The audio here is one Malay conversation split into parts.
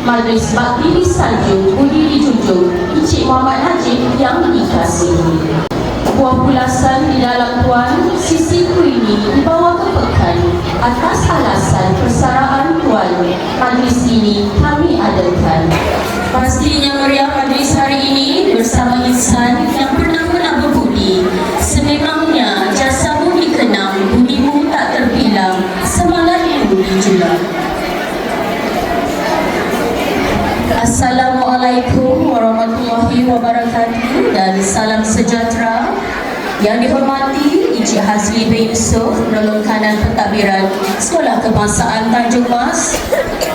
Majlis Bakti disanjung, budi dijunjung Encik Muhammad Najib yang dikasihi. Buah pulasan di dalam tuan, sisiku ini dibawa ke pekan. Atas alasan persaraan tuan, majlis ini kami adakan. Pastinya meriah majlis hari ini bersama insan yang pernah berbudi. Sememangnya jasamu dikenang, budimu tak terbilang, semangatmu dijulang. Assalamualaikum warahmatullahi wabarakatuh dan salam sejahtera. Yang dihormati Encik Hazli bin Yusof, Penolong Kanan Pentadbiran Sekolah Kebangsaan Tanjung Mas,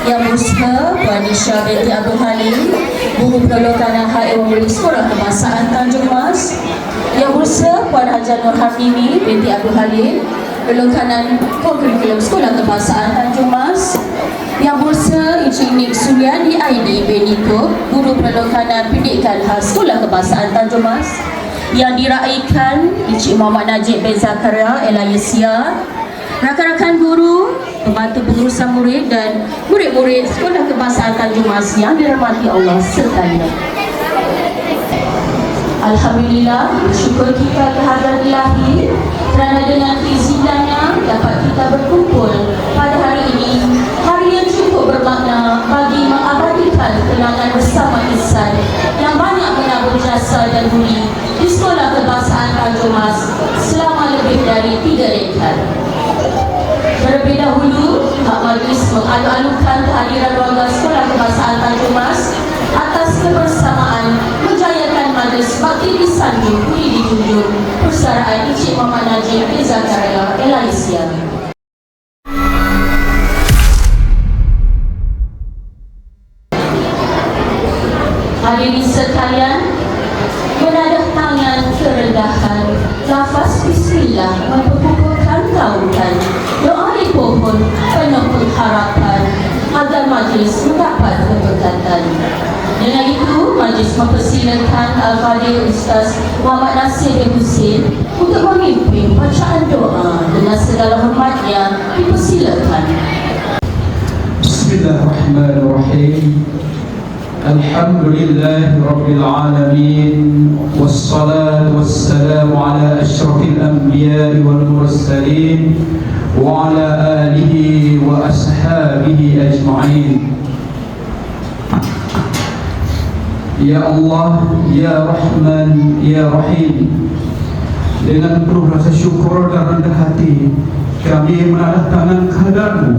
Yang Berusaha Puan Nisha binti Abdul Halim, Guru Penolong Kanan HMU Sekolah Kebangsaan Tanjung Mas, Yang Berusaha Puan Hajar Nur Hafimi binti Abdul Halim, Penolong Kanan Kurikulum Sekolah Kebangsaan Tanjung Mas, Yang Berusaha Encik Nik Suryani ID Benito, Guru Penolong Kanan Pendidikan Khas Sekolah Kebangsaan Tanjung Mas, yang diraikan Encik Muhammad Najib bin Zakaria Elayasia, rakan-rakan guru, pembantu pengurusan murid dan murid-murid Sekolah Kebangsaan Tanjung Mas yang dirahmati Allah sekalian. Alhamdulillah, bersyukur kita kehadiran Ilahi kerana dengan keizinannya dapat kita berkumpul pada hari ini, hari yang cukup bermakna bagi mengabadikan kenangan bersama insan yang banyak menabur jasa dan budi di Sekolah Kebangsaan Tanjung Mas selama lebih dari 3 dekad. Terlebih dahulu, Pak Majlis mengalu-alukan kehadiran warga Sekolah Kebangsaan Tanjung Mas atas kebersamaan menjayakan Majlis Bakti disanjung, budi dijunjung persaraan Encik Muhammad Najib bin Zakaria Elayasia. Hadirin sekalian, menadah tangan kerendahan, lafaz Bismillah memperkukuhkan tautan, doa dipohon penuh pengharapan agar majlis mendapat keberkatan. Dengan itu, majlis mempersilakan Al-Fadhil Ustaz Muhammad Nasir bin Husin untuk memimpin bacaan doa. Dengan segala hormatnya, dipersilakan. Bismillahirrahmanirrahim. Alhamdulillahi Rabbil Alamin, wassalatu wassalamu ala ashrafil anbiya'i wal mursalin wa ala alihi wa ashabihi ajma'in. Ya Allah, Ya Rahman, Ya Rahim, dengan penuh rasa syukur dan rendah hati kami menadah tangan kehadiran-Mu,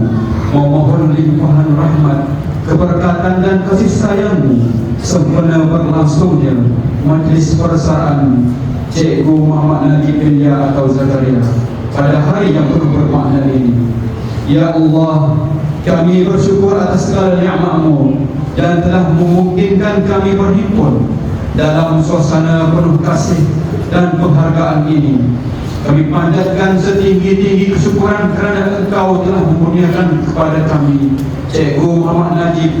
memohon limpahan rahmat, keberkatan dan kasih sayang-Mu sempena berlangsungnya majlis persaraan Cikgu Muhammad Najib bin atau Zakaria pada hari yang penuh bermakna ini. Ya Allah, kami bersyukur atas segala nikmat-Mu dan telah memungkinkan kami berhimpun dalam suasana penuh kasih dan penghargaan ini. Kami panjatkan setinggi-tinggi kesyukuran kerana Engkau telah memurniakan kepada kami, Cikgu Muhammad Najib,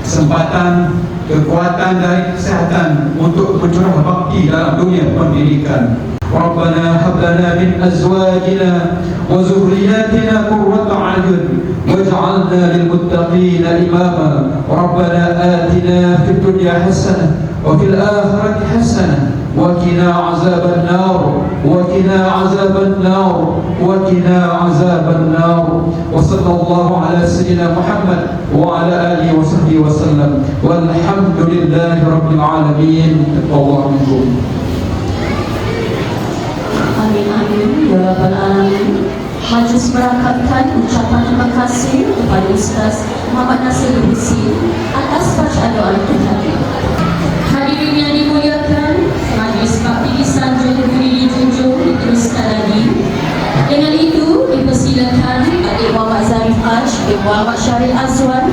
kesempatan, kekuatan dari kesihatan untuk mencurah bakti dalam dunia pendidikan. Rabbana hab lana min azwajina wa zurriyyatina qurrata a'yun waj'alna lil muttaqina imama. Rabbana atina fid dunya hasanah wa fil akhirati hasanah وقنا عذاب النار وقنا عذاب النار وقنا عذاب النار وصلى الله على سيدنا محمد وعلى آله وصحبه وسلم والحمد لله رب العالمين. الله منكم. Amin amin ya rabbal alamin. Majlis merakatkan ucapan terima kasih kepada Ustaz Muhammad Nasir Husin atas bacaan doa terhadap. Hadirin yang dimuliakan, majlis bakti disanjung budi dijunjung diteruskan lagi. Dengan itu dipersilakan Adik Muhammad Zarif Haj bin Muhammad Syaril Azwan,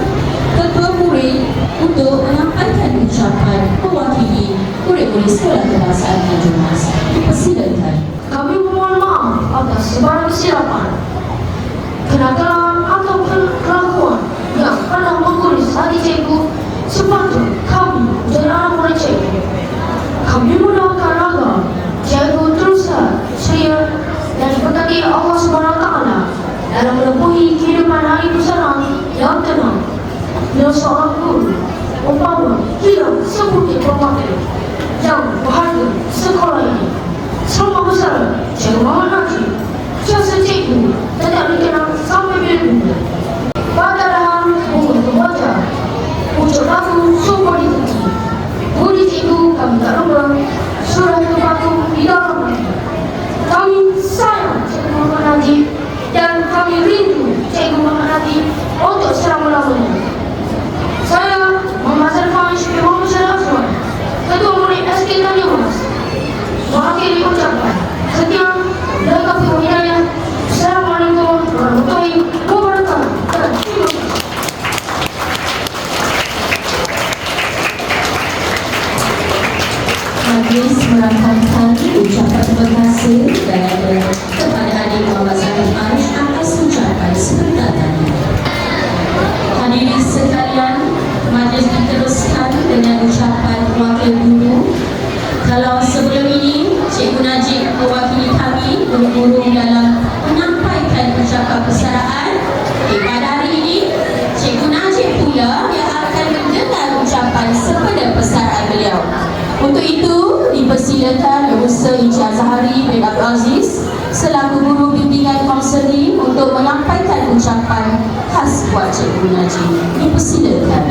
Ketua Murid, untuk menyampaikan ucapan mewakili murid-murid Sekolah Kebangsaan Tanjung Mas. Dipersilakan. Kami memohon maaf atas sebarang kesilapan, kenakalan atau kelakuan yang pernah mengguris hati cikgu sepatut kami dan anak murid cikgu. Kami mendoakan agar cikgu teruslah ceria dan diberkati Allah SWT dalam menempuhi kehidupan hari pusara yang tenang. Bila seorang guru umpama hilang sebukit permata yang berharga sekolah ini. Selama besar Cikgu Muhammad Najib, jasa cikgu tetap dikenang sampai bila-bila. Pada dahan bunga wajah, ucap lagu sumber di tepi. Budi cikgu kami tak lupa, surah terpaku di dalam hati. Kami sayang Cikgu Muhammad Najib dan kami rindu Cikgu Muhammad Najib untuk selama-lamanya. Saya Muhammad Zarif bin Muhammad Syaril Azwan, Ketua Murid SK Tanjung Mas, mengakhiri ucapan. Sekian dari kami Hidayah. Assalamualaikum warahmatullahi wabarakatuh. Dan terima kasih. Majlis merangkamkan ucapan terima kasih kepada Adik Muhammad Zarif Haj atas ucapan sebentar tadi. Hadirin sekalian, majlis diteruskan dengan ucapan wakil guru. Kalau sebelum ini Cikgu Najib mewakili kami guru-guru dalam menyampaikan ucapan persaraan, pada hari ini Cikgu Najib pula yang akan mendengar ucapan sepeda persaraan beliau. Untuk itu dipersilakan Usaha Encik Azhari bin Abdul Aziz selaku guru bimbingan kaunseling untuk menyampaikan ucapan khas buat Cikgu Najib. Dipersilakan.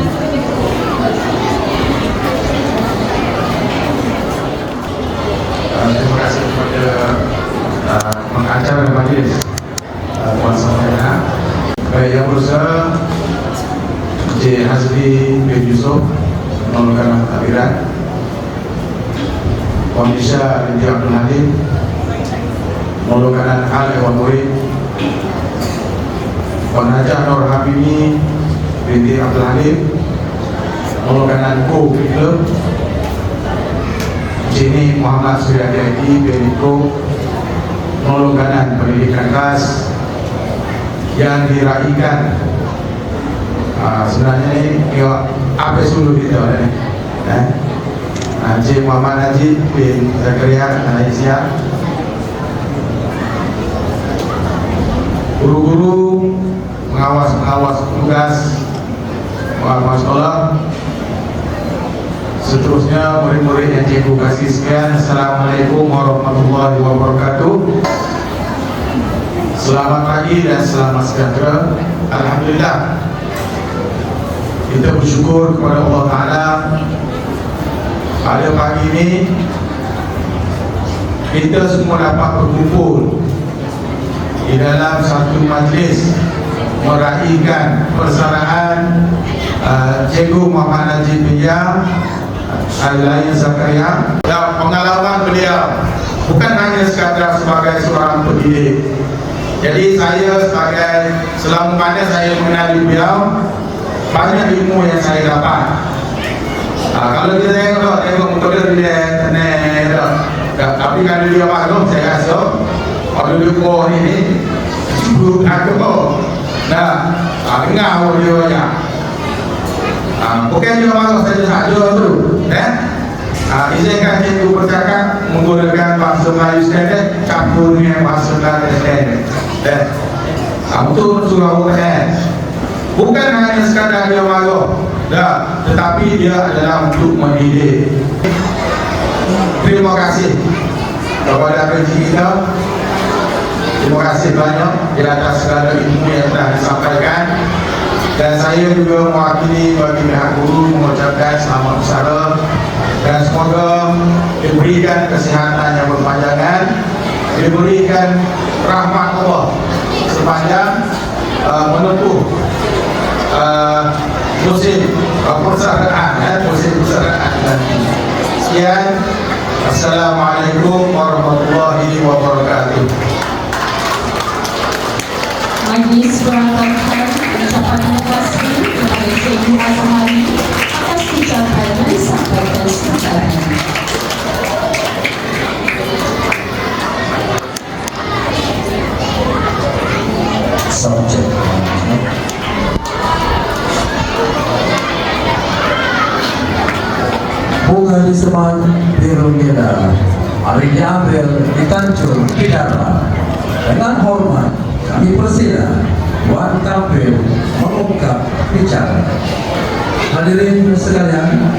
Terima kasih kepada pengacara majlis Puan Samayana. Baik, yang berusaha Encik Hazli bin Yusuf Menolakkan Takbiran, Puan Isha binti Abdul Halim Menolakkan Al Ewan Murid, Puan Hajah Nur Habibie binti Abdul Halim Menolakkan Ko Club, Sini Muhammad Suryadi Beniko, Penolakanan Pendidikan Khas yang diraikan. Sebenarnya ini apa suluh kita ni? Encik Muhammad Najib bin Zakaria Malaysia, guru-guru, pengawas tugas, pengawas sekolah, seterusnya murid-murid yang cikgu kasih sekalian, Assalamualaikum warahmatullahi wabarakatuh. Selamat pagi dan selamat sejahtera. Alhamdulillah, kita bersyukur kepada Allah Ta'ala. Pada pagi ini kita semua dapat berkumpul di dalam satu majlis meraihkan persaraan Cikgu Muhammad Najib bin Al-Lain Zakaria. Dan pengalaman beliau bukan hanya sekadar sebagai seorang pendidik. Jadi saya sebagai selama mana saya mengenali beliau, banyak ilmu yang saya dapat. Kalau kita tengok muka dia relax, tenang, Tapi kalau dia maklum, saya rasa kalau dia buah ni buruk aku. Nah, dengar dia banyak. Bukan dia maklum saja tu. Izinkan cikgu bercakap menggunakan bahasa Melayu standard campur dengan bahasa Melayu standard. Untuk surah UKS bukan hanya sekadar dia maklum, tetapi dia adalah untuk mendidik. Terima kasih kepada penji kita. Terima kasih banyak di atas segala ilmu yang telah disampaikan. Dan saya juga mewakili bagi pihak guru mengucapkan selamat bersara dan semoga diberikan kesihatan yang berpanjangan, diberikan rahmat Allah sepanjang menempuh musim persaraan nanti. Sekian, Assalamualaikum warahmatullahi wabarakatuh. Majlis berangkatkan ucapan terima kasih kepada Cikgu Azhari atas ucapan yang disampaikan sekarang. Subjek bunga di seman biru merah, hari diambil di Tanjung Bidara. Dengan hormat kami persila Wan Tampil mengungkap bicara. Hadirin sekalian,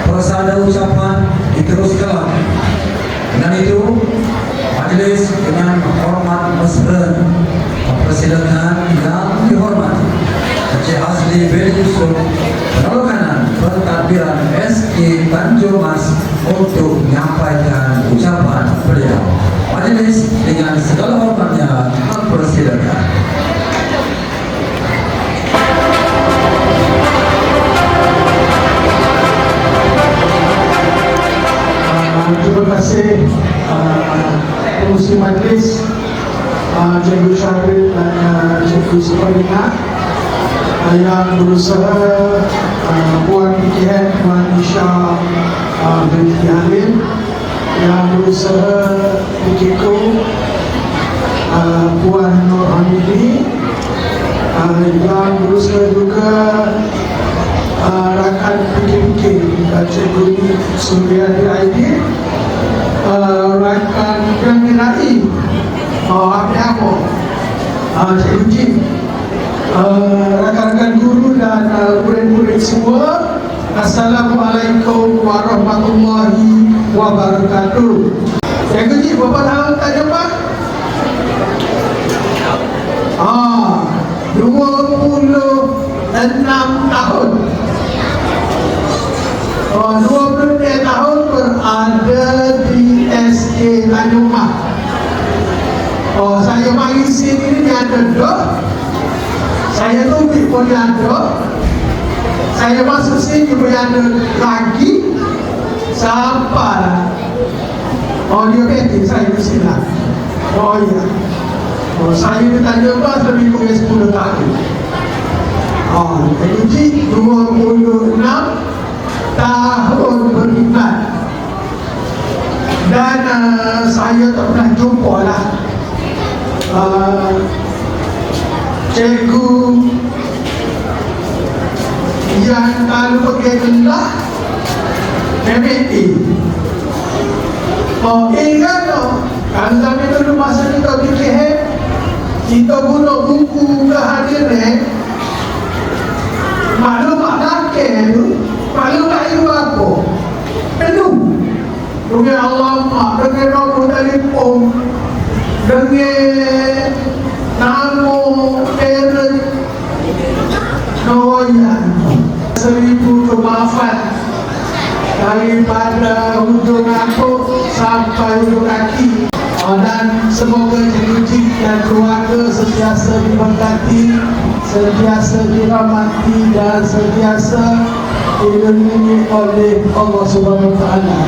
persada ucapan diteruskan. Dengan itu, majlis dengan hormat mesra mempersilakan yang dihormati Encik Hasli bin Yusuf Penolakan Pentadbiran SK Tanjung Mas untuk menyampaikan ucapan beliau. Majlis dengan segala hormatnya mempersilakan. Terima kasih pengurusi majlis, Cikgu Syarif dan Cikgu Suparina yang berusaha, Puan PKN, Puan Isha binti Halim yang berusaha PKKO, Puan Nur Hamidi yang berusaha juga rakan PKK Cikgu Suryadi Aidil, rakan Gamirai Abdi Amo, Cikgu Jim, rakan-rakan guru dan murid-murid semua. Assalamualaikum warahmatullahi wabarakatuh. Cikgu Jim, berapa tahun tak jumpa? 26 tahun. 22 tahun berada di SK Tanjung Mas. Saya mari sini ni ada dah. Saya tubik pun ada. Saya masuk sini pun ada lagi. Sampai dia kata saya di sini lah. Ya. Saya di Tanjung Mas lebih kurang 10 tahun. Jadi 26 tahun beriman. Dan saya tak pernah jumpa lah cikgu yang kalau pergi kelah MAT. Ingat tak, kalau zaman dulu masa kita PKM, kita guna buku kehadiran maklumat nakal tu, maklumat itu apa? Penuh dengan alamat, dengan nombor telefon, dengan nama parent, noyan. 1000 kemaafan daripada hujung rambut sampai hujung kaki. Dan semoga Cikgu Jim dan keluarga sentiasa diberkati, sentiasa dirahmati dan sentiasa dilindungi oleh Allah Subhanahu Wa Taala.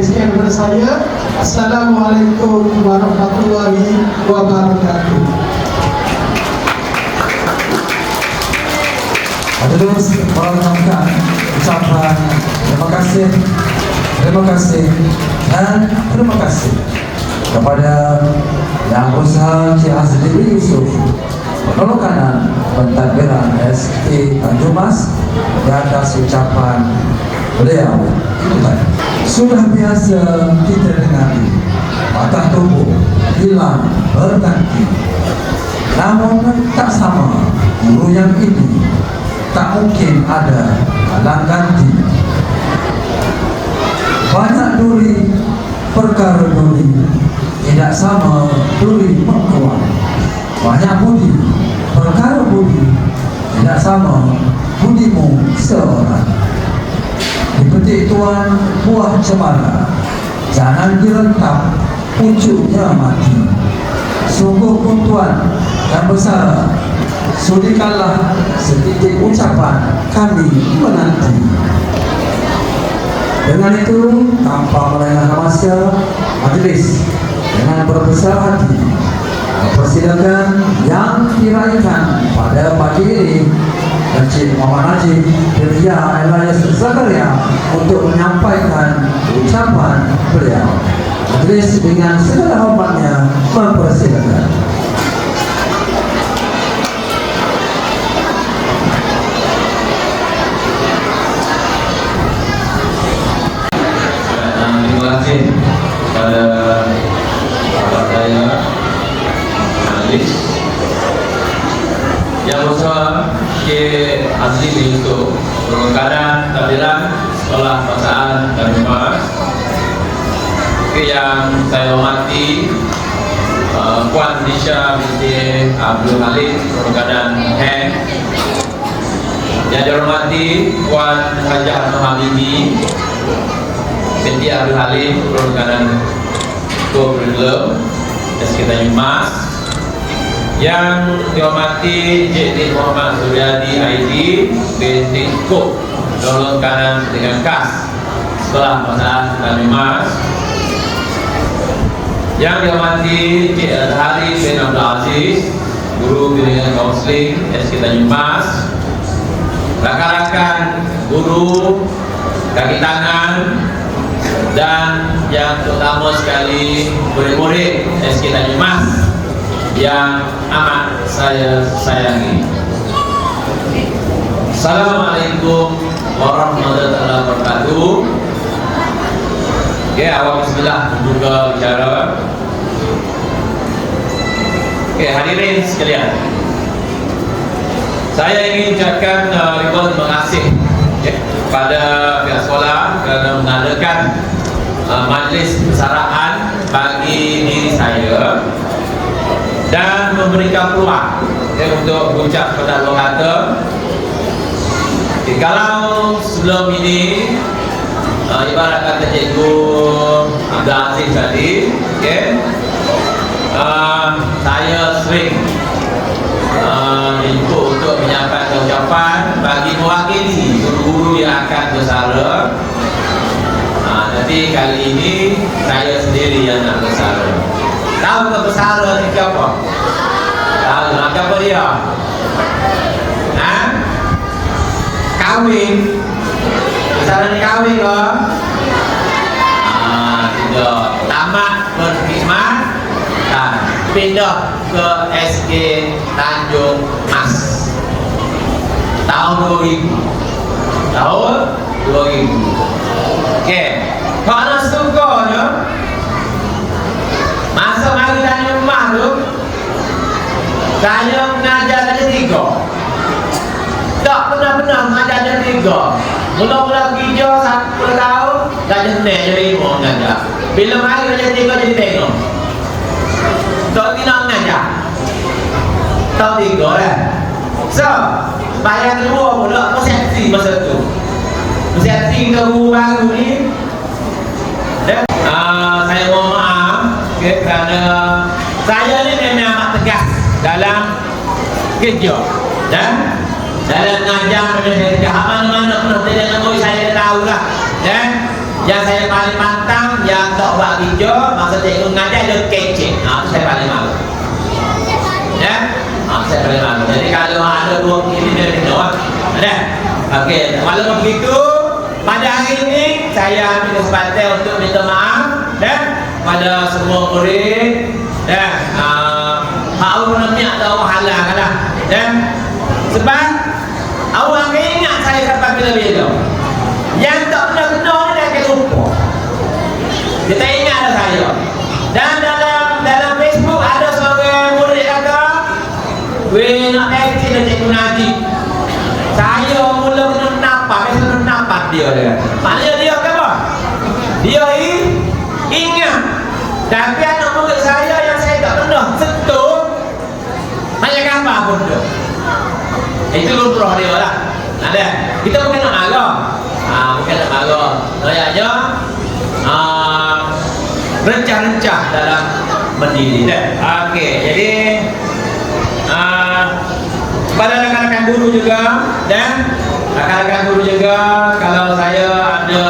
Sekian daripada saya. Assalamualaikum warahmatullahi wabarakatuh. Terus perkenalkan ucapan terima kasih Terima kasih dan terima kasih kepada Yang Bersama Cik Hasli bin Yusuf Penolokanan Pentadbiran SK Tanjung Mas di atas ucapan beliau. Sudah biasa kita dengar patah tubuh hilang berganti, namun tak sama guru yang ini tak mungkin ada halang ganti. Banyak duri perkara duri, tidak sama duri mengkuat. Banyak budi perkara budi, tidak sama budimu seorang. Dipetik tuan buah cemara, jangan direntap pucuknya mati. Sungguh pun tuan yang besar, sudikanlah sedikit ucapan kami menanti. Dengan itu, tanpa melengahkan masa, majlis dengan berbesar hati persilakan yang diraihkan pada pagi ini Encik Muhammad Najib Firya Elias Zakaria untuk menyampaikan ucapan beliau. Majlis dengan segala hormatnya mempersilakan. Terima kasih kepada sahabat saya Najib Yang Bersama Cik Hasli bin Yusuf Penolokanan Pentadbiran Sekolah Paksaan Tanjung Mas. Yang saya hormati Puan Disha binti Abdul Halim Penolokanan HEN. Yang dihormati Puan Hajah Nohamidi binti Abdul Halim Penolokanan Co-Curriculum SK Tanjung Mas. Yang dihormati Encik Muhammad Suryadi ID binti Kop Penolokanan dengan KAS Sekolah Paksaan Tanjung Mas. Yang dihormati Encik Azhari bin Abdul Aziz Guru Bimbingan Kaunseling SK Tanjung Mas. Rakan-rakan guru, kaki tangan, dan yang terutama sekali murid-murid SK Tanjung Mas yang amat saya sayangi. Assalamualaikum warahmatullahi wabarakatuh. Okey, awal bismillah membuka bicara. Okey, hadirin sekalian, saya ingin ucapkan ribuan terima kasih kepada pihak sekolah kerana mengadakan majlis persaraan bagi diri saya dan memberikan peluang untuk berucap kepada Allah kata. Kalau sebelum ini ibarat kata Cikgu Abdul Aziz tadi, saya sering dijemput untuk menyampaikan ucapan bagi mewakili guru-guru yang akan bersara. Nanti kali ini saya sendiri yang nak bersara. Tahu tak bersara ni apa? Tahu nak apa dia? Kahwin. Bersara ni kahwin ke? Tidak. Tamat berkhidmat dan pindah ke SK Tanjung Mas tahun 2000. Tahun 2000. Okey. Kalau sukanya masa mari Tanjung Mas tu saya mengajar saja 3. Tak pernah mengajar saja 3. Mula-mula kerja 10 tahun dah jenis jadi 5 mengajar. Bila mari saja 3 jadi tengok. Tak kena mengajar. Tahun 3 lah. So, bayang kedua pula persepsi masa tu. Persepsi kita guru baru ni. Dan saya mohon maaf kerana saya ni memang amat tegas dalam kerja. Dan dalam mengajar memang saya tegas. Mana-mana pun tidak nak saya tahu lah. Dan yang saya paling pantang yang tak buat kerja masa cikgu mengajar dia kecek. Itu saya paling malu. Saya paling malu. Jadi kalau ada 2 kiri dia kena. Ada? Okey, walaupun begitu pada hari ini saya ambil kesempatan untuk minta maaf pada semua murid awak nak tahu halang lah sebab awak akan ingat saya sampai bila-bila. Yang tak pernah kena ni dia akan lupa. Dia tak ingat dah saya. Dan dalam Facebook ada seorang murid kata, "Weh nak aktif dah Cikgu Najib." Saya mula kena nampak, kena nampak dia. Maknanya dia apa? Dia ingat. Tapi anak murid saya yang saya tak pernah sentuh, banyak apa pun tu. Itu lumrah dia lah. Ada. Kita bukan nak marah. Bukan nak marah. Kayaknya rencah-rencah dalam mendidik. Okey, jadi pada rakan-rakan guru juga dan rakan-rakan guru juga, kalau saya ada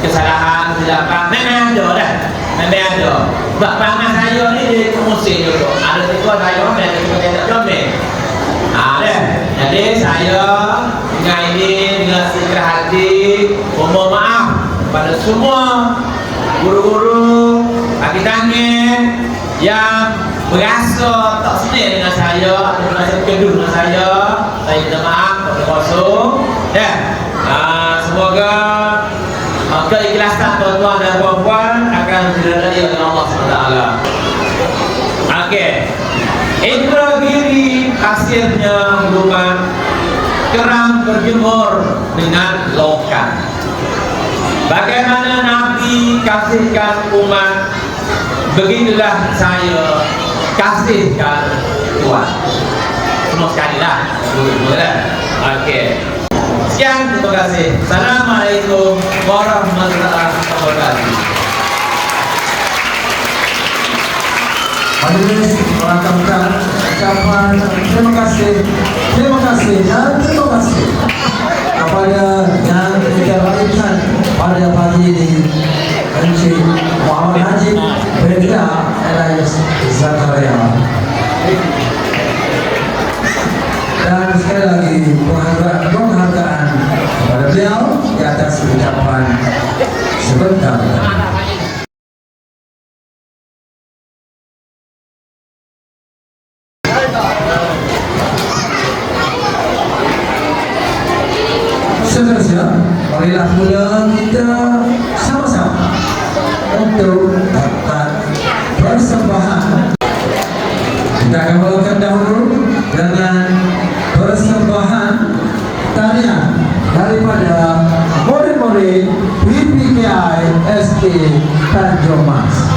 kesalahan, kesilapan, memang ada dah. Memang ada. Sebab perangai saya ni dia kemusik dulu. Ada tegur saya, ada tegur saya tak comel. Jadi saya dengan ini, dengan segera hati mohon maaf pada semua guru-guru kaki tangan yang berasa tak senang dengan saya atau berasa keduh dengan saya minta maaf kepada kosong semoga keikhlasan tuan-tuan dan puan-puan akan diridai oleh Allah SWT. Okey, Indragiri hasilnya berupa kerang berjemur dengan lokan. Bagaimana Nabi kasihkan umat, begitulah saya kasihkan Tuhan. Semua sekali lah. Okey. Sekian, terima kasih. Assalamualaikum warahmatullahi wabarakatuh. Majelis mengatakan ucapan terima kasih dan terima kasih kepada yang kita berikan pada pagi ini, Encik Muhammad Najib Brigda Elias Zakaria. Dan sekali lagi penghargaan kepada beliau di atas ucapan sebentar. Seterusnya, marilah mula kita sama-sama untuk dapat persembahan. Kita akan mulakan dahulu dengan persembahan tarian daripada murid-murid PPKI SD Tanjung Mas.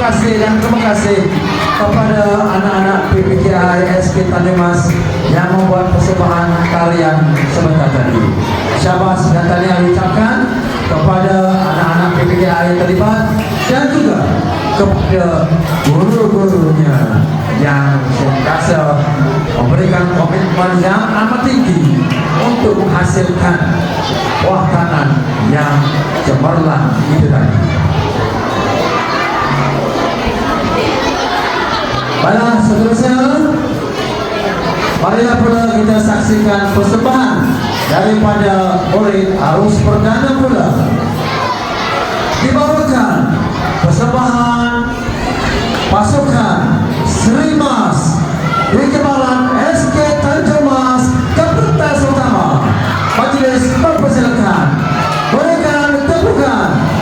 kasih dan terima kasih kepada anak-anak PPKI SK Tandemas yang membuat persembahan tarian sebentar tadi. Syabas dan tahniah diucapkan kepada anak-anak PPKI yang terlibat dan juga kepada guru-gurunya yang sentiasa memberikan komitmen yang amat tinggi untuk menghasilkan wahdanan yang cemerlang itu tadi. Baiklah, seterusnya marilah pula kita saksikan persembahan daripada murid arus perdana pula. Dibawakan persembahan pasukan Sri Mas Dikebalan SK Tanjung Mas Kepentas Utama. Majlis mempersilakan, berikan tepukan.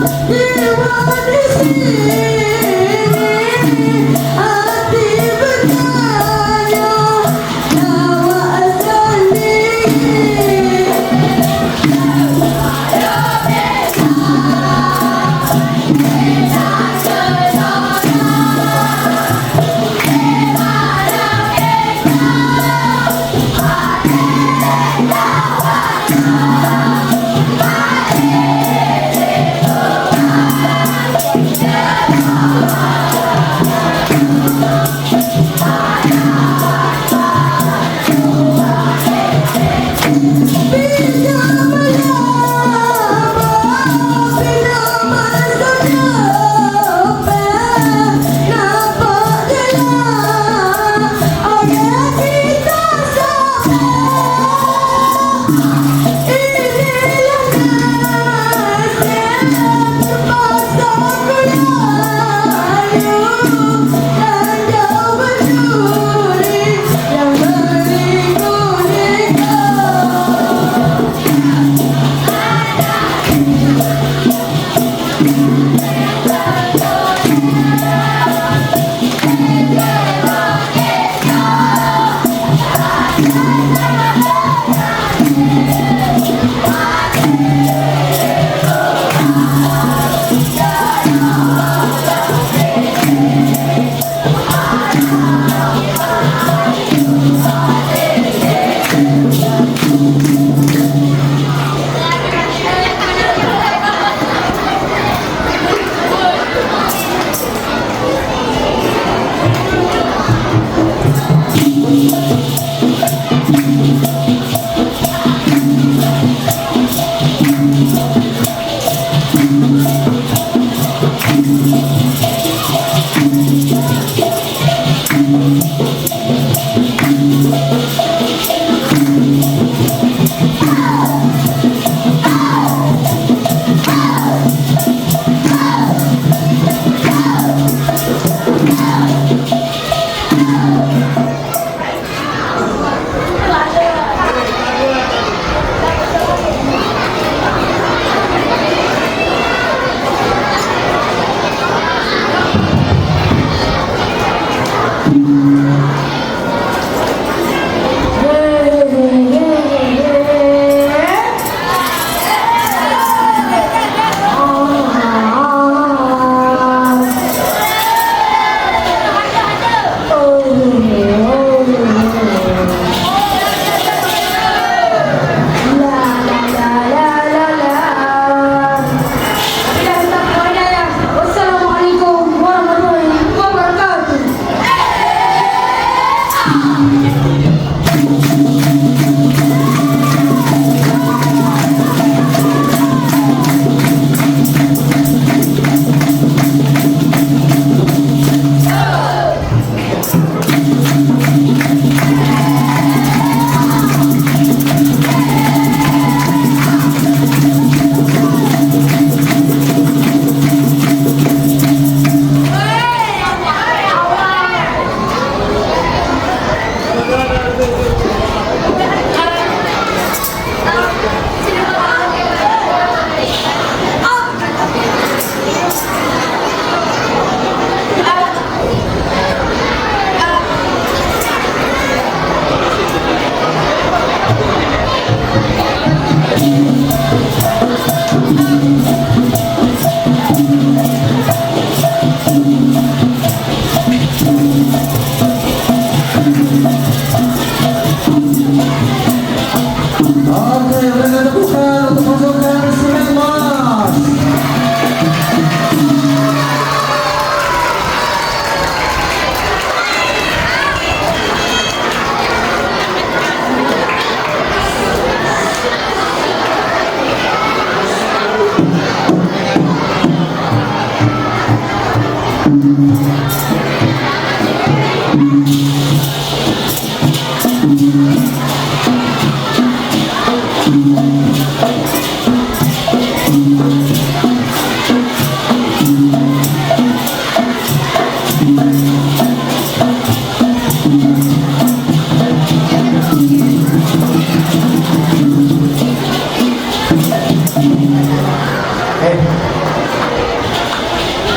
Hãy subscribe cho kênh Ghiền Mì Gõ để không bỏ lỡ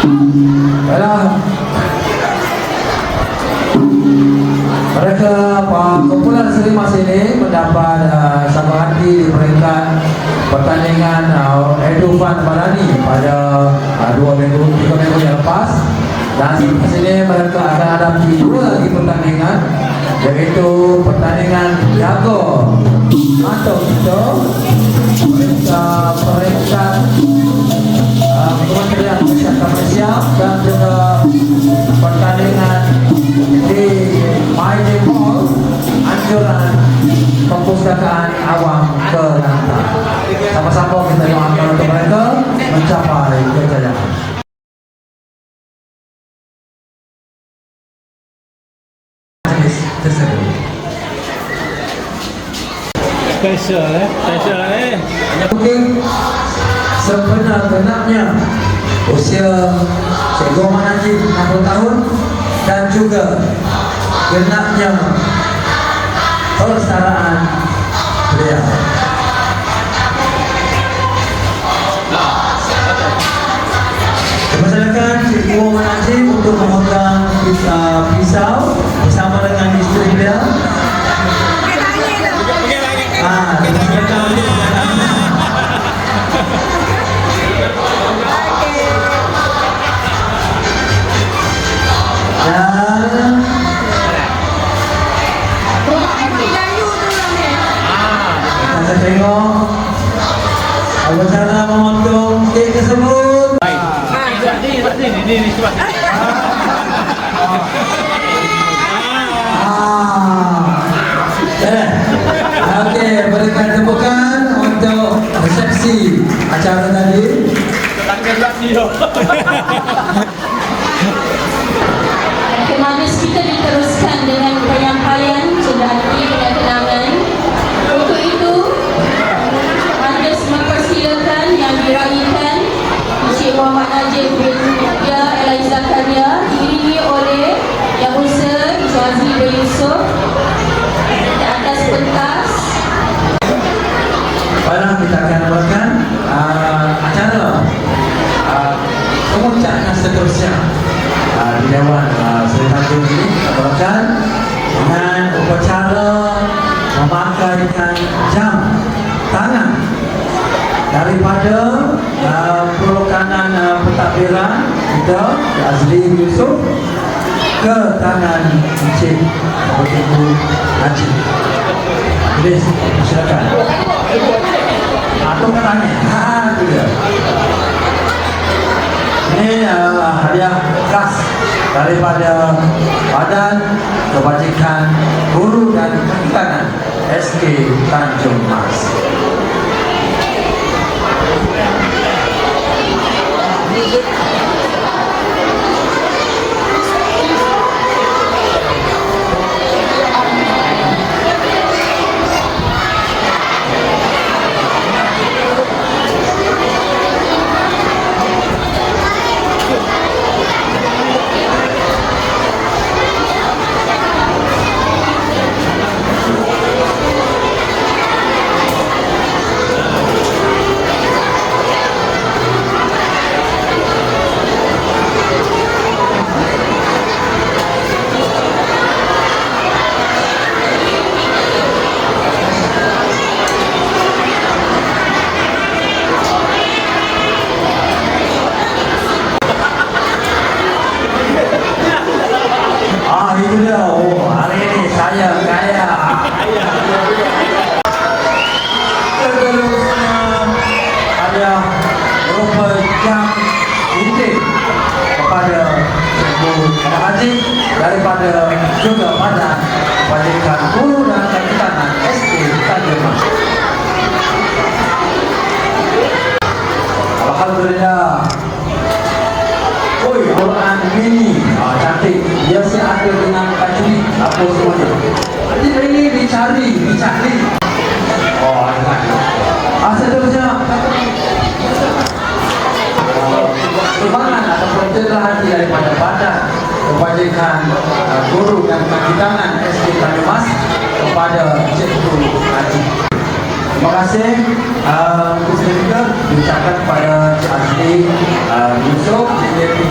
Baiklah. Mereka kumpulan Seri Mas ini mendapat sabang hati di peringkat pertandingan Edufan Madani pada 3 minggu yang lepas. Dan di sini mereka akan hadapi 2 lagi pertandingan, yaitu pertandingan jago atau itu peringkat Kementerian Kesihatan Malaysia, dan juga pertandingan di Maiden Hall anjuran perpustakaan awam Kelantan. Sama-sama kita doakan untuk mereka mencapai kejayaan. Special Mungkin sebenar-benarnya usia Cikgu Muhammad Najib 60 tahun dan juga genapnya persaraan beliau. Dipersilakan Cikgu Muhammad Najib untuk memegang pisau bersama dengan isteri beliau. Kita tengok cara memotong kek tersebut. Ini sebab Okey, berikan tepukan untuk resepsi acara tadi. Kemanis kita diteruskan dengan penyampaian cenderanti dan kenangan. Untuk itu, Majlis mempersilakan yang diraikan Encik Muhammad Najib bin Yahya Elai Zakaria diiringi oleh Yang Musa Encik Hazli bin Yusof di atas pentas. Baiklah, kita akan mulakan acara kemuncak seterusnya di Dewan Seri Tanjung ini. Kita mulakan dengan upacara memakaikan jam tangan daripada perkanan pentadbiran kita Azli Yusof ke tangan Encik Cikgu Najib. Please, silakan. Atau tangan. Itu dia. Ini hadiah khas daripada Badan Kebajikan Guru dan Pendidikan SK Tanjung Mas. Itu dia. Oh, hari ini saya kaya. Seterusnya ada berupa jam intik kepada Cikgu Haji daripada juga Badan Kebajikan Guru dan Pendidikan SK Tanjung Mas. Alhamdulillah. Oi, Quran mini, cantik. Dia si ada dengan tajwid apa semuanya. Jadi ini dicari. Oh, ada. Seterusnya sumbangan atau pencerahan daripada Badan Kebajikan Guru dan Pendidikan SK Tanjung Mas kepada Cikgu Haji. Terima kasih. Untuk juga diucapkan kepada Cik Azli Yusof, Cikgu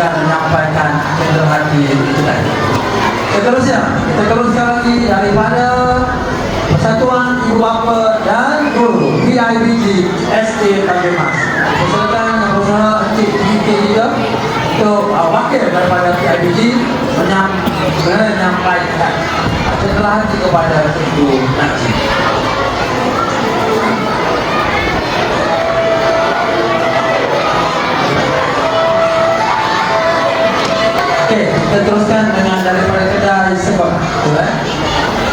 dan menyampaikan cendera hati itu tadi. Seterusnya, kita teruskan lagi daripada Persatuan Ibu Bapa dan Guru PIBG SK Tanjung Mas. Persilakan yang berusaha Encik PK3 untuk wakil daripada PIBG menyampaikan cendera hati kepada Ibu Najib. Okey, kita teruskan dengan daripada kedai sebab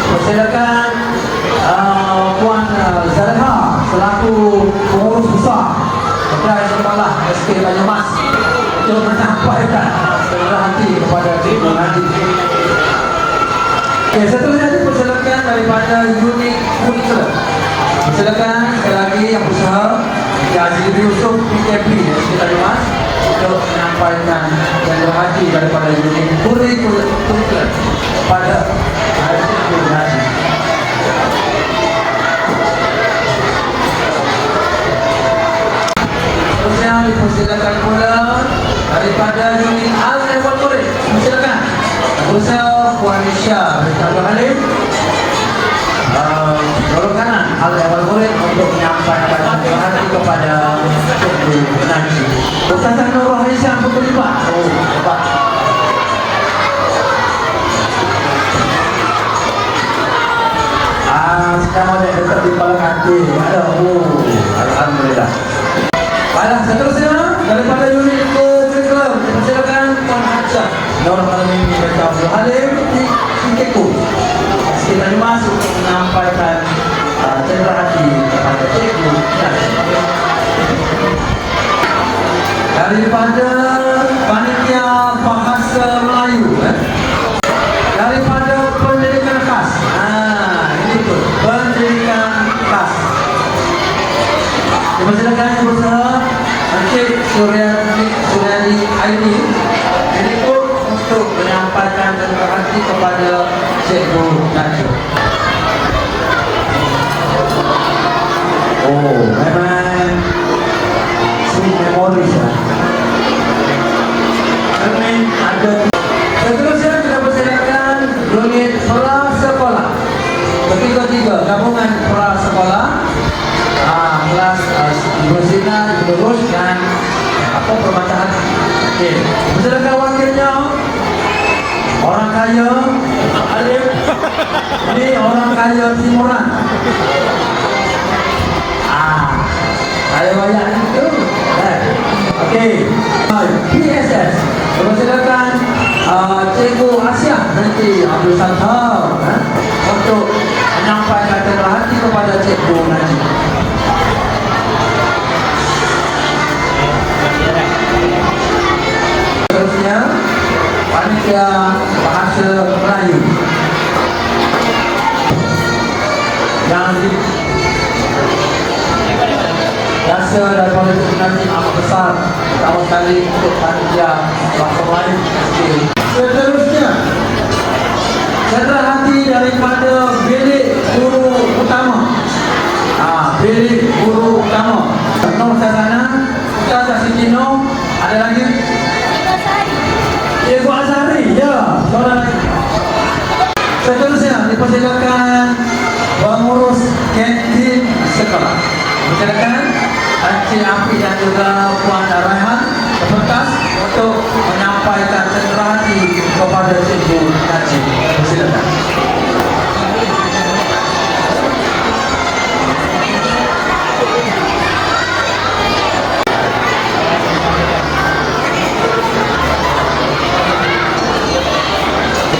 persilakan Puan Zaleha selaku pengurus besar kedai sekolah SK Tanjung Mas untuk menyampaikan cendera hati kepada Cikgu Najib. Okey, seterusnya dipersilakan daripada unit Kultur. Persilakan sekali lagi yang berusaha Yazid Yusuf PKP SK Tanjung Mas untuk menyampaikan cendera hati daripada unit Kultur kepada Cikgu Najib. Terusnya dipersilakan pula daripada unit Al-Ewal Murid. Persilakan berusaha Puan Nisha Abdul Halim dorong kanan Al-Ewal Murid untuk menyampaikan cendera hati kepada Cikgu Najib. Ustazah Nurul Hisham pukul 5. Oh, hebat. Sekarang ada dekat di kepala kaki. Ada. Oh, alhamdulillah. Baiklah, seterusnya daripada unit Curriculum dipersilakan Puan Hajah Nur Alamin Abdul Halim di Keku. Kita masuk untuk menyampaikan cendera hati kepada Cikgu Najib. Daripada panitia bahasa Melayu, daripada pendidikan khas. Ini tu pendidikan khas. Dipersilakan yang berusaha Encik Suryani Aini ikut untuk menyampaikan cendera hati kepada Cikgu Najib. Oh, memang sweet memories ya. Ada. Seterusnya kita persilakan unit prasekolah. Ketiga-tiga gabungan prasekolah. Kelas berzina, lurus dan perbacaan. Okey. Persilakan wakilnya orang kaya Alif. Ini orang kaya Timuran. Saya banyak itu. Okey. PSS. Persilakan Cikgu Asia nanti Abdul Sattar untuk menyampaikan cendera hati kepada Cikgu Najib. Seterusnya panitia bahasa Melayu yang biasa daripada Cikgu Najib amat besar pertama sekali untuk panitia bahasa Melayu. Seterusnya cendera hati daripada bilik guru utama. Bilik guru utama Nur Sazana, Ustazah Siti Noh, ada lagi Cikgu Azhari. Ya, seorang lagi. Seterusnya dipersilakan pengurus kantin sekolah. Persilakan Encik Afi dan juga Puan Raihan berkas untuk menyampaikan cendera hati kepada Cikgu Najib. Persilakan.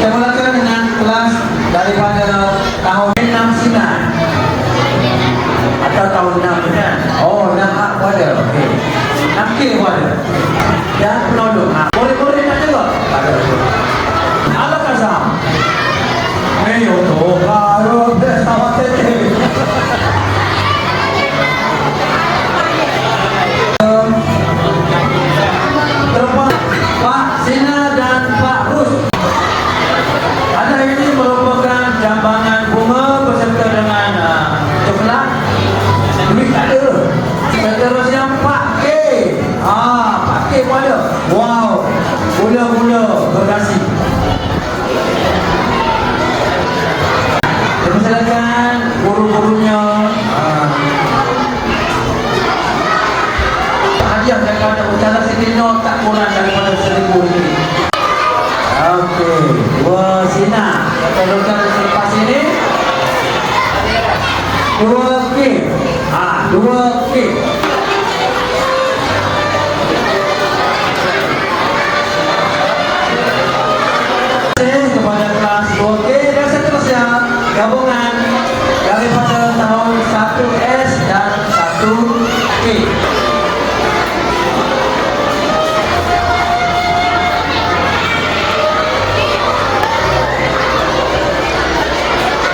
Kita mulakan dengan kelas daripada tahun 69 atau tahun 6 kan? Oh, 6A pun ada. Okey. 6K pun ada. Dan penodong. Boleh-boleh nak juga? Ada. Alam Azam. Ayo tu. Baru bersama tete. Terlepas Pak Sina dan Pak Rus. Ada ini merupakan jambangan bunga beserta dengan coklat. Duit tak ada. Seterusnya Pak K. Pak K pun ada. Wow. daripada Ustazah Siti Nur tak kurang daripada 1,000 lebih. Okey, 2 sinar. Kita lakukan selepas ini 2 kek. 2 kek. Kepada kelas 2K dan seterusnya gabungan daripada tahun 1S dan 1K.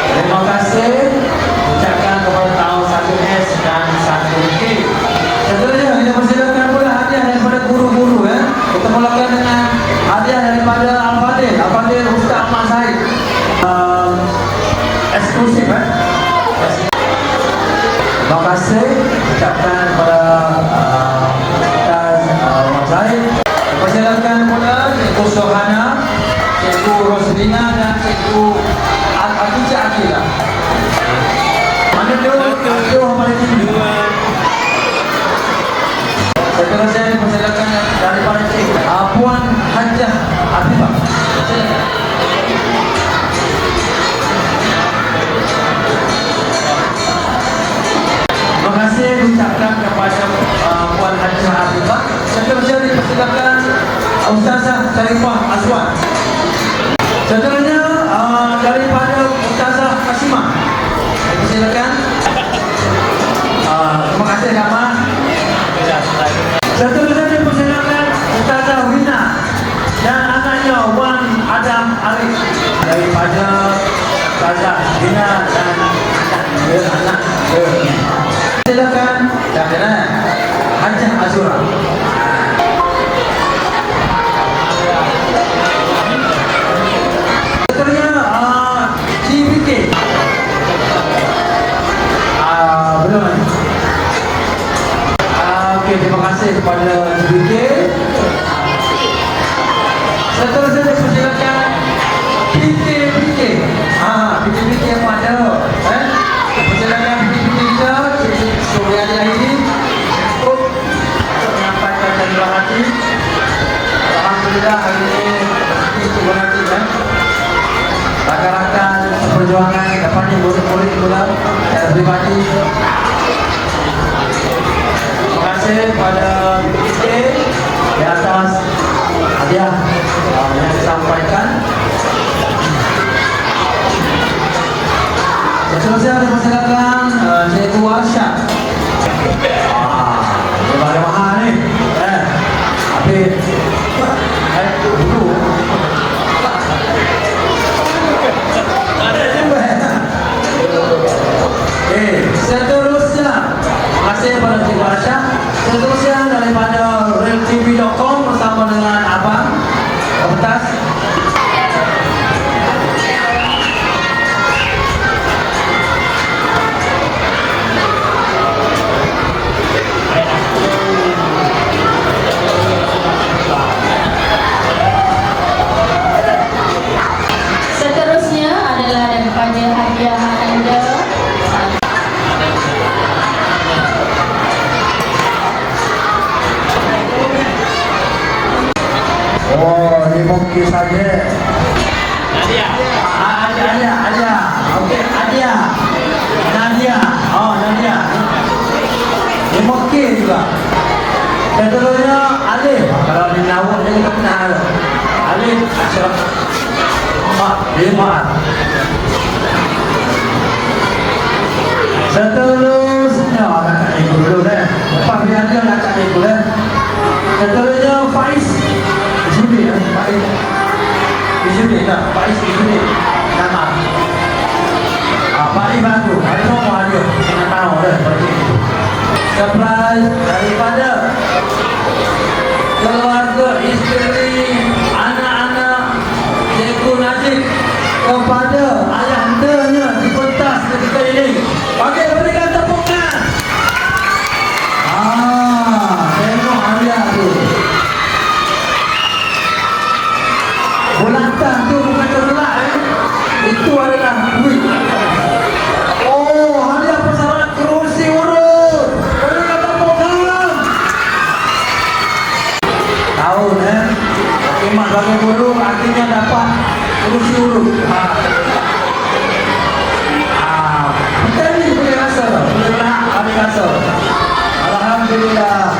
Terima kasih ucapkan kepada tahun 1S dan 1K. Seterusnya kita persilakan pula hadiah daripada guru-guru Kita mulakan dengan hadiah daripada Al-Fadil Ustaz Ahmad Zahid. Eksklusif Terima kasih ucapkan kepada Ustaz Ahmad Zahid. Persilakan pula Cikgu Sohana, Cikgu Roslina dan Cikgu Atijah Akilah. Mana dua pada sini. Seterusnya dipersilakan daripada Cikgu Puan Hajah Afifah. Terima kasih diucapkan kepada Puan Hajah Afifah. Seterusnya dipersilakan Ustazah Sharifah Azwan. Seterusnya daripada Ustazah Kasimah. Dipersilakan. Terima kasih Kama. Seterusnya dipersilakan Ustazah Wina dan anaknya Wan Adam Arif. Daripada Ustazah Wina dan anak silakan dan Hajah Azura. Seterusnya CBK. Belum lagi. Okey, terima kasih kepada CBK. Seterusnya dipersilakan PK. PK yang ada. Persilakan PK kita, Cik Suryani ini untuk menyampaikan terima kasih. Alhamdulillah hari ini terima kasih rakan-rakan perjuangan dapat murid-murid pula secara pribadi. Terima kasih kepada PK di atas hadiah yang disampaikan. Seterusnya dipersilakan Cikgu Arsyad. Ini pada mahal ni. Habis dulu. Ada juga. Seterusnya terima kasih kepada Cikgu Arsyad. Seterusnya daripada realtv.com bersama dengan Abang Petas. Seterusnya adalah daripada hadiah anda. Oh, ini mungkin saja. Nadia. Nadia. Okey, Nadia. Nadia. Ini mungkin juga. Seterusnya Alif. Kalau di Nawak dia kita kenal. Alif Ashraf. Lima. Seterusnya akan ikut dulu deh. Lepas dia akan ikut deh. Seterusnya Faiz Judi. Faiz Judi tak? Faiz Judi. Nama. Pak Ibantu. Ada semua dia. Jangan tahu deh. Surprise daripada keluarga, isteri, anak-anak Cikgu Najib kepada ayahandanya di pentas ketika ini. Okey, berikan tepukan. Tengok hadiah tu. Bulatan tu bukan tergelak Itu adalah duit. Oh, hadiah persyarat kerusi urut. Berikan tepukan. tahun khidmat bagi guru artinya dapat kursi urut. Kita ni boleh rasa tau, boleh rasa. Alhamdulillah.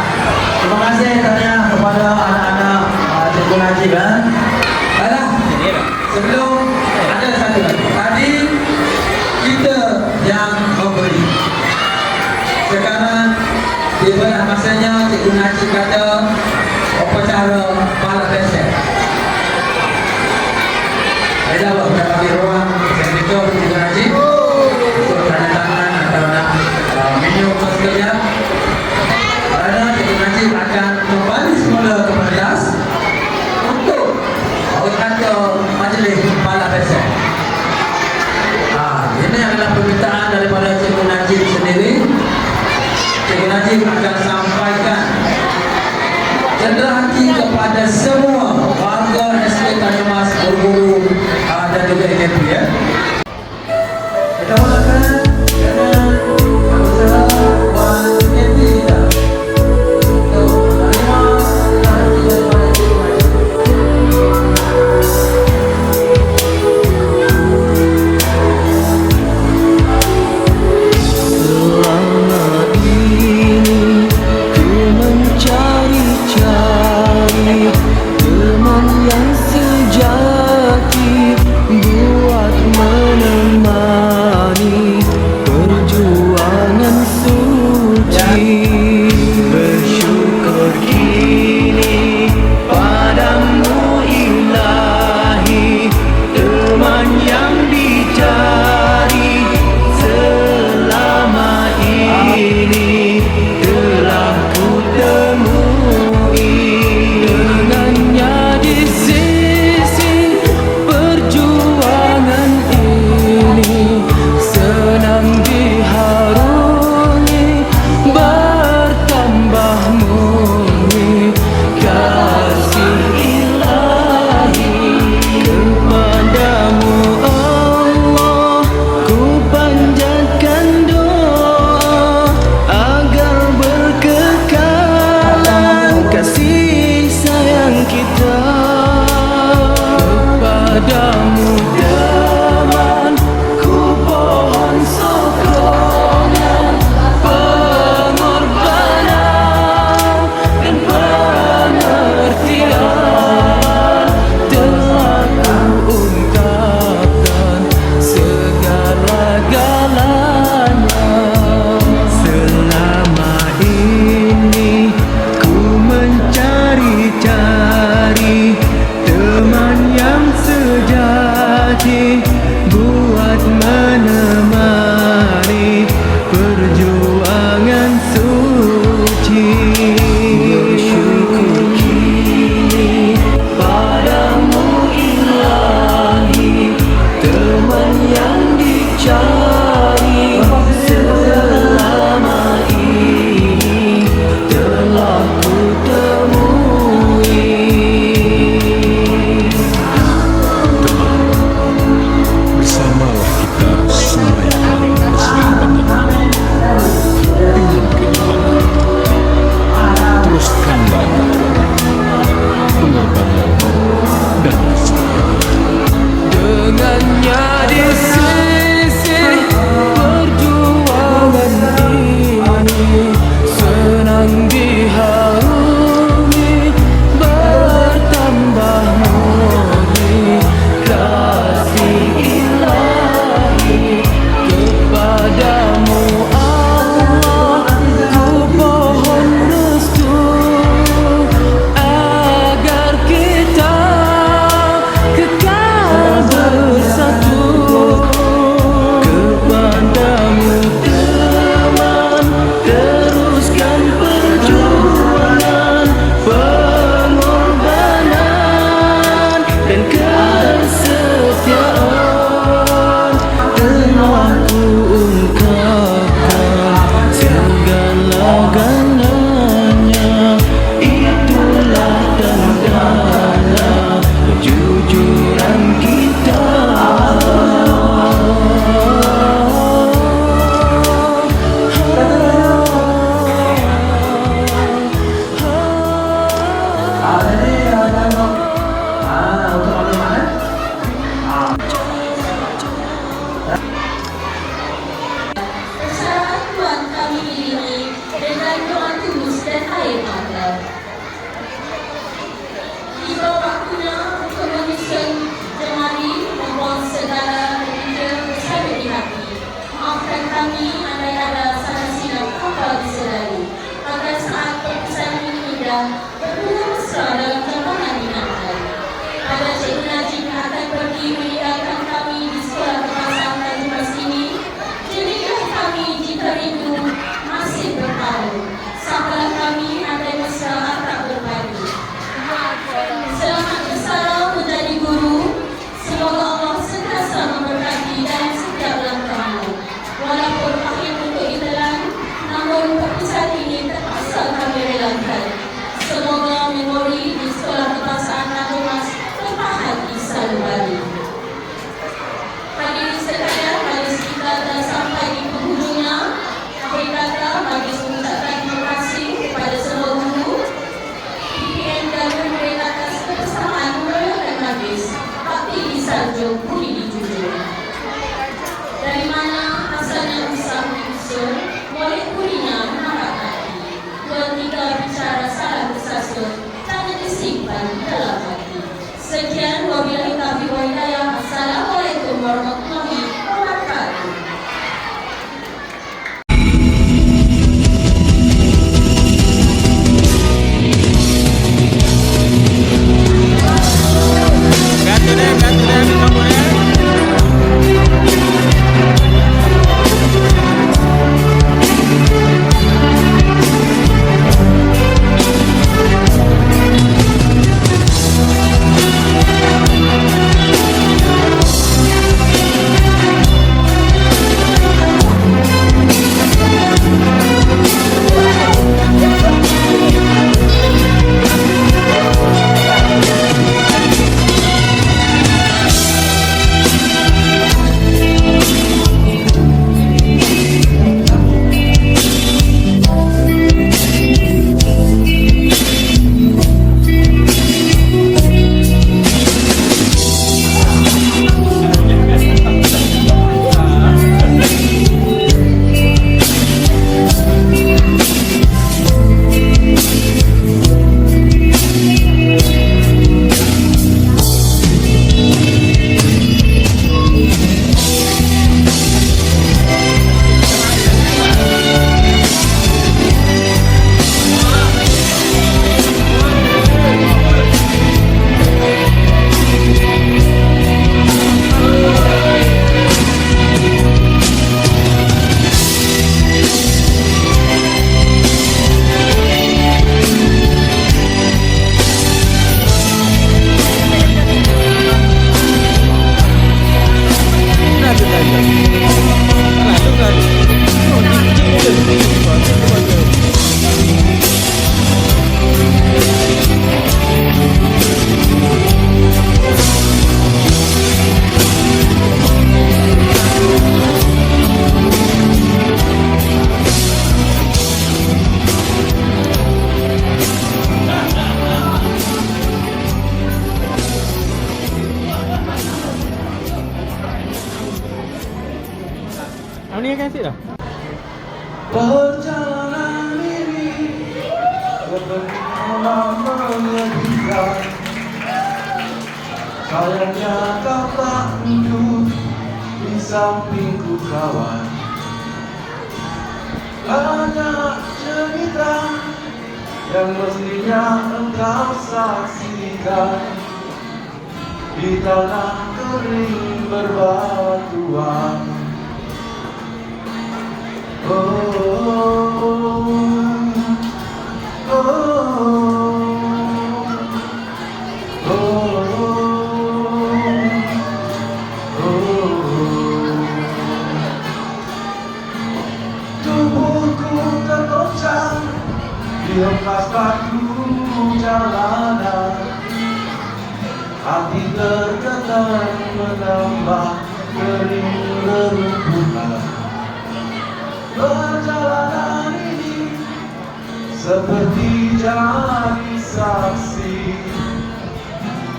Terima kasih tanya kepada anak-anak Cikgu Najib. Baiklah, sebelum ada satu lagi. Tadi kita yang memberi. Sekarang tiba masanya Cikgu Najib kata upacara pala besar. Baiklah, kita bagi ruang sekretar Cikgu Najib untuk tanda tangan atau nak minum sekejap. Kerana Cikgu Najib akan kembali semula ke kelas untuk kata majlis pala besar. Ini adalah permintaan daripada Cikgu Najib sendiri. Cikgu Najib akan sampaikan cendera hati kepada semua warga SK Tanyumas, guru-guru dan juga AKP ya. Kita mulakan dengan usaha Wan AKP kita. Untuk menerima hati daripada Cikgu Najib. Selama ini ku mencari-cari teman yang sejati buat Allah. Tiba waktunya untuk menyusun jemari membuang segala kerja bersama di hati. Maafkan kami andai ada salah silap apa disedari, agar saat perpisahan ini indah berguna mesra dalam jangkaan ingatan. Pada Cikgu Najib yang akan pergi meninggalkan kami di sekolah kebangsaan Tanjung Mas ini, jadilah kami jika rindu masih bertahu. Sahabatlah kami andai mesra akrab berbagi. Selamat bersara menjadi guru. Semoga Allah sentiasa memberkati dalam setiap langkahmu. Walaupun akhir untuk ditelan, namun perpisahan ini terpaksa kami relakan. Semoga memori di sekolah kebangsaan Tanjung Mas terpahat di salubari. Hadirin sekalian, majlis kita telah sampai di penghujungnya. Akhir kata, majlis mengucapkan terima kasih kepada semua guru, PPN dan murid atas kebersamaan memeriahkan majlis. Bakti disanjung, budi dijunjung. Dari mana asalnya usaha diusul, boleh budinya mengharap hati. Dua tiga bicara salah bersasul, jangan disimpan dalam hati. Sekian, wabillahi taufiq wal hidayah. Assalamualaikum warahmatullahi wabarakatuh. Ni kan asyik dah. Perjalanan ini sebenarnya menyedihkan. Sayangnya kau tak duduk di sampingku kawan. Banyak cerita yang mestinya engkau saksikan di tanah kering berbatuan. Oh, oh, oh, oh, oh. Tubuhku tergoncang di hempas batu jalanan. Hati tergetar menambah kering rerumputan. Perjalanan ini seperti jadi saksi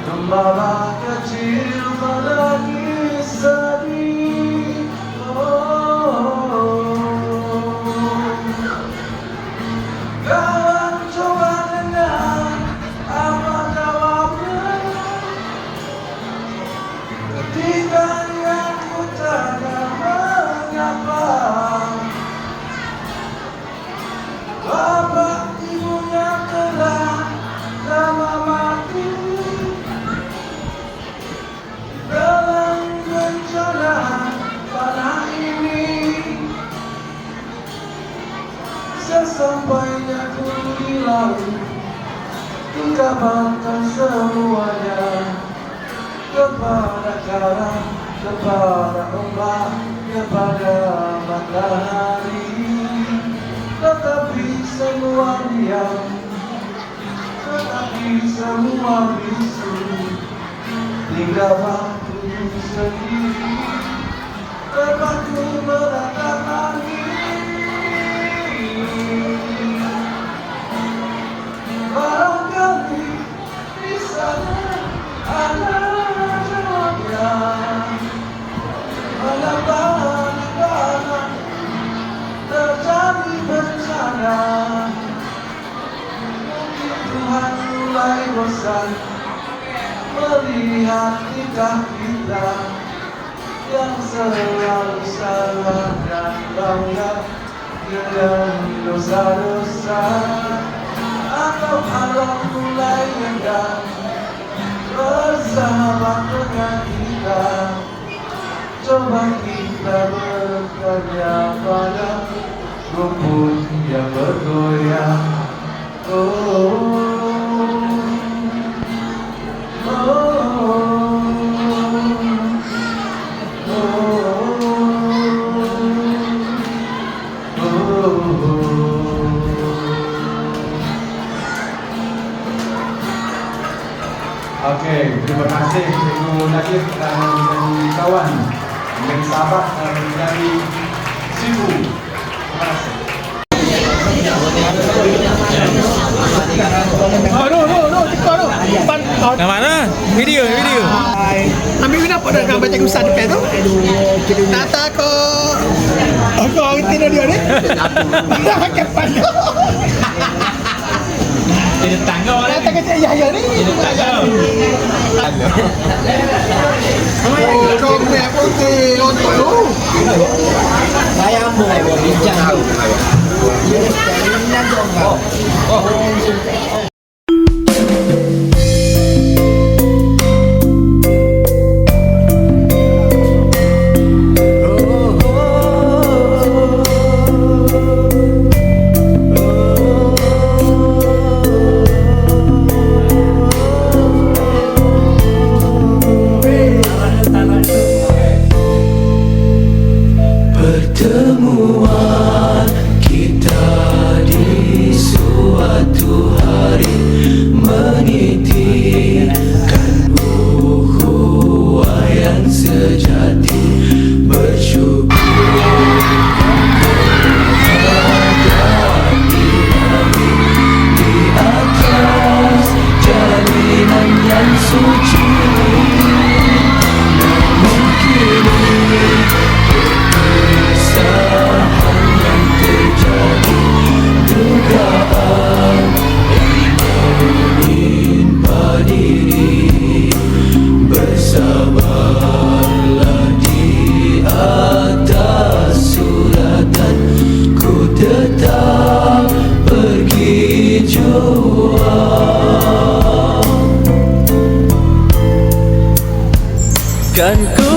gembala kecil menangis sedih. Kawan coba ucapkan semuanya kepada kara, kepada ombak, kepada matahari. Tetapi semua diam, tetapi semua bisu, tinggal waktu sendiri, terpaku menatap langit. Barangkali di sana ada jawabnya, mengapa negara terjadi bencana. Mungkin Tuhan mulai bosan melihat tingkah kita yang selalu salah dan bangga dengan dosa-dosa. Atau harap mulai enggan bersahabat dengan kita. Coba kita bertanya pada rumput yang bergoyang. Oh, Okey, terima kasih Cikgu Najib dan menjadi kawan, menjadi sahabat dan menjadi cipu. Terima kasih. Kat mana? Video. Ambil kenapa dah nak baca kisah depan tu? Tak takut. Aku orang tidur dia ni. Kapan? Jadi tangga orang Tak kata ayah ni. Kau punya putih untuk tu. Saya mulai berbincang. Pertemuan kita di suatu hari menitikkan ukhuwah yang sejati. Bersyukur kepada Ilahi di atas jalinan yang suci. Namun kini perpisahan yang terjadi, dugaan yang menimpa diri. Bersabarlah di atas suratan, ku tetap pergi jua. Kan ku